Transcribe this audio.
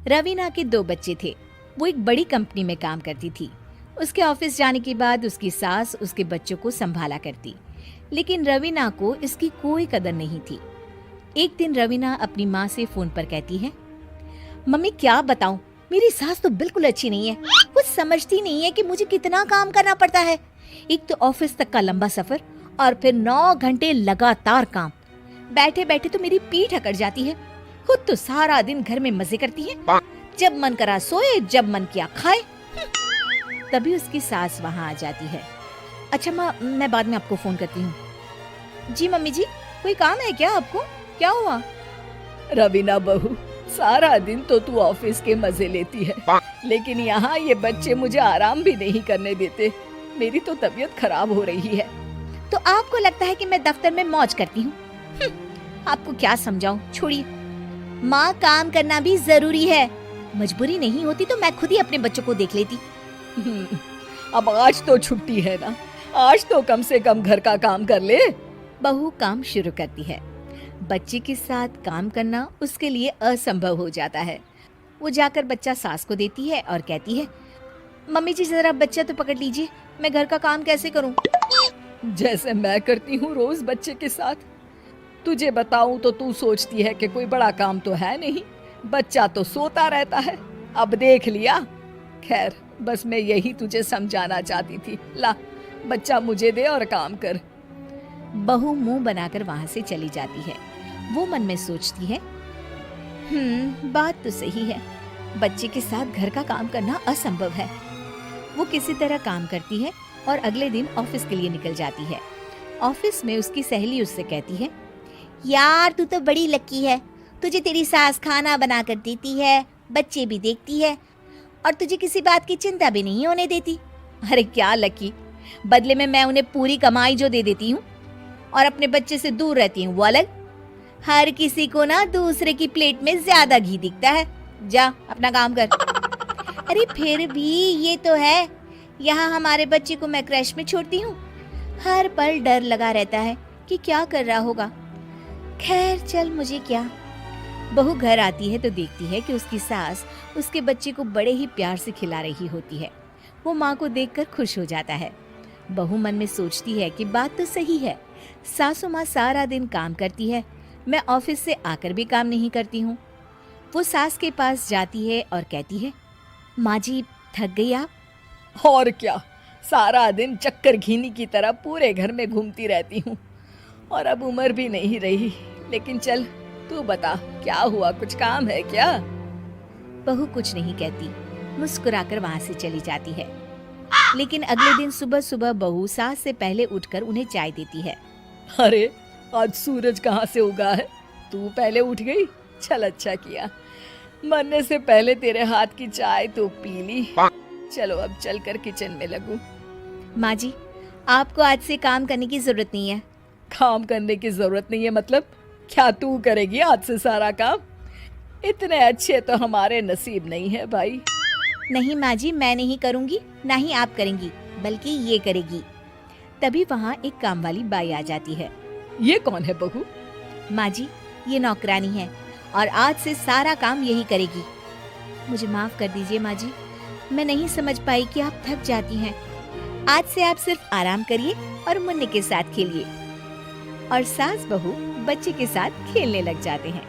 रवीना के 2 बच्चे थे। वो एक बड़ी कंपनी में काम करती थी। उसके ऑफिस जाने के बाद उसकी सास उसके बच्चों को संभाला करती, लेकिन रवीना को इसकी कोई कदर नहीं थी। एक दिन रवीना अपनी माँ से फोन पर कहती है, मम्मी क्या बताऊं, मेरी सास तो बिल्कुल अच्छी नहीं है। वो समझती नहीं है कि मुझे कितना काम करना पड़ता है। एक तो ऑफिस तक का लंबा सफर और फिर 9 घंटे लगातार काम। बैठे बैठे तो मेरी पीठ अकड़ जाती है। खुद तो सारा दिन घर में मजे करती है, जब मन करा सोए, जब मन किया खाए। तभी उसकी सास वहाँ आ जाती है। अच्छा माँ, मैं बाद में आपको फोन करती हूँ। जी मम्मी जी, कोई काम है क्या आपको? क्या हुआ? रवीना बहू, सारा दिन तो तू ऑफिस के मजे लेती है, लेकिन यहाँ ये बच्चे मुझे आराम भी नहीं करने देते। मेरी तो तबीयत खराब हो रही है। तो आपको लगता है कि मैं दफ्तर में मौज करती हूँ? आपको क्या समझाऊं, छोड़िए। माँ, काम करना भी जरूरी है। मजबूरी नहीं होती तो मैं खुद ही अपने बच्चों को देख लेती। अब आज तो छुट्टी है ना, आज तो कम से कम घर का काम कर ले। बहू काम शुरू करती है। बच्चे के साथ काम करना उसके लिए असंभव हो जाता है। वो जाकर बच्चा सास को देती है और कहती है, मम्मी जी जरा बच्चा तो पकड़ लीजिए, मैं घर का काम कैसे करूं? जैसे मैं करती हूँ रोज बच्चे के साथ। तुझे बताऊं तो तू सोचती है कि कोई बड़ा काम तो है नहीं, बच्चा तो सोता रहता है। अब देख लिया। खैर, बस मैं यही तुझे समझाना चाहती थी। ला, बच्चा मुझे दे और काम कर। बहू मुंह बनाकर वहां से चली जाती है। वो मन में सोचती है, बात तो सही है, बच्चे के साथ घर का काम करना असंभव है। वो किसी तरह काम करती है और अगले दिन ऑफिस के लिए निकल जाती है। ऑफिस में उसकी सहेली उससे कहती है, यार तू तो बड़ी लकी है, तुझे तेरी सास खाना बना कर देती है, बच्चे भी देखती है और तुझे किसी बात की चिंता भी नहीं होने देती। अरे क्या लकी, बदले में मैं उन्हें पूरी कमाई जो दे देती हूँ और अपने बच्चे से दूर रहती हूँ वो अलग। हर किसी को ना दूसरे की प्लेट में ज्यादा घी दिखता है। जा अपना काम कर। अरे फिर भी ये तो है, यहाँ हमारे बच्चे को मैं क्रैश में छोड़ती हूँ, हर पल डर लगा रहता है कि क्या कर रहा होगा। खैर चल, मुझे क्या। बहू घर आती है तो देखती है कि उसकी सास उसके बच्चे को बड़े ही प्यार से खिला रही होती है। वो माँ को देखकर खुश हो जाता है। बहू मन में सोचती है कि बात तो सही है, सासू माँ सारा दिन काम करती है, मैं ऑफिस से आकर भी काम नहीं करती हूँ। वो सास के पास जाती है और कहती है, माँ जी थक गई आप? और क्या, सारा दिन चक्कर घीनी की तरह पूरे घर में घूमती रहती हूँ और अब उम्र भी नहीं रही। लेकिन चल तू बता, क्या हुआ, कुछ काम है क्या? बहू कुछ नहीं कहती, मुस्कुराकर वहां से चली जाती है। लेकिन अगले दिन सुबह सुबह बहू सास से पहले उठकर उन्हें चाय देती है। अरे आज सूरज कहाँ से उगा है, तू पहले उठ गई? चल अच्छा किया, मरने से पहले तेरे हाथ की चाय तो पी ली। चलो अब चलकर किचन में लगूं। माँ जी, आपको आज से काम करने की जरूरत नहीं है। काम करने की जरूरत नहीं है मतलब? क्या तू करेगी आज से सारा काम? इतने अच्छे तो हमारे नसीब नहीं है भाई। नहीं माँ जी, मैं नहीं करूँगी, ना ही आप करेंगी, बल्कि ये करेगी। तभी वहाँ एक काम वाली बाई आ जाती है। ये कौन है बहू? माँ जी, ये नौकरानी है और आज से सारा काम यही करेगी। मुझे माफ कर दीजिए माँ जी, मैं नहीं समझ पाई कि आप थक जाती हैं। आज से आप सिर्फ आराम करिए और मुन्ने के साथ खेलिए। और सास बहू बच्चे के साथ खेलने लग जाते हैं।